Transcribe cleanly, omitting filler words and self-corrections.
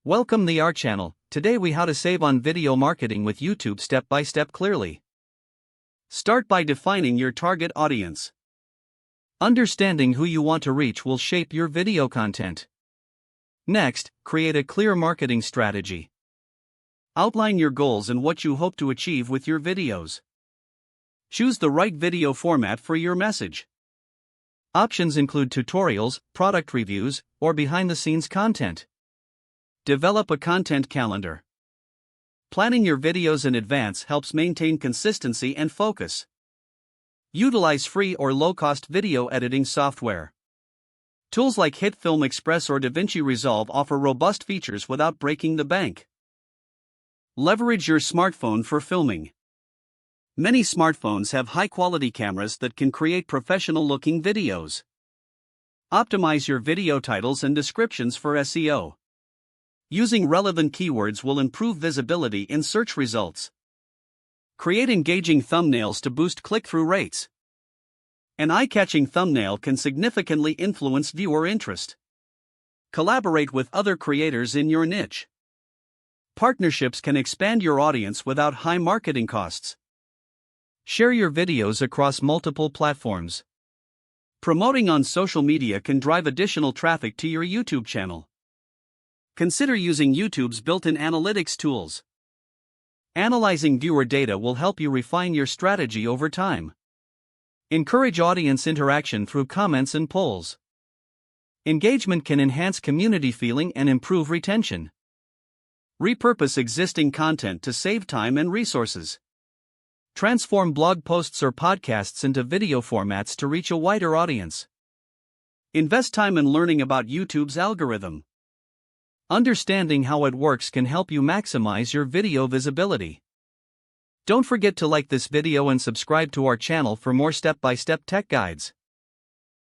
Welcome to our channel. Today we how to save on video marketing with YouTube step by step clearly. Start by defining your target audience. Understanding who you want to reach will shape your video content. Next, create a clear marketing strategy. Outline your goals and what you hope to achieve with your videos. Choose the right video format for your message. Options include tutorials, product reviews, or behind-the-scenes content. Develop a content calendar. Planning your videos in advance helps maintain consistency and focus. Utilize free or low-cost video editing software. Tools like HitFilm Express or DaVinci Resolve offer robust features without breaking the bank. Leverage your smartphone for filming. Many smartphones have high-quality cameras that can create professional-looking videos. Optimize your video titles and descriptions for SEO. Using relevant keywords will improve visibility in search results. Create engaging thumbnails to boost click-through rates. An eye-catching thumbnail can significantly influence viewer interest. Collaborate with other creators in your niche. Partnerships can expand your audience without high marketing costs. Share your videos across multiple platforms. Promoting on social media can drive additional traffic to your YouTube channel. Consider using YouTube's built-in analytics tools. Analyzing viewer data will help you refine your strategy over time. Encourage audience interaction through comments and polls. Engagement can enhance community feeling and improve retention. Repurpose existing content to save time and resources. Transform blog posts or podcasts into video formats to reach a wider audience. Invest time in learning about YouTube's algorithm. Understanding how it works can help you maximize your video visibility. Don't forget to like this video and subscribe to our channel for more step-by-step tech guides.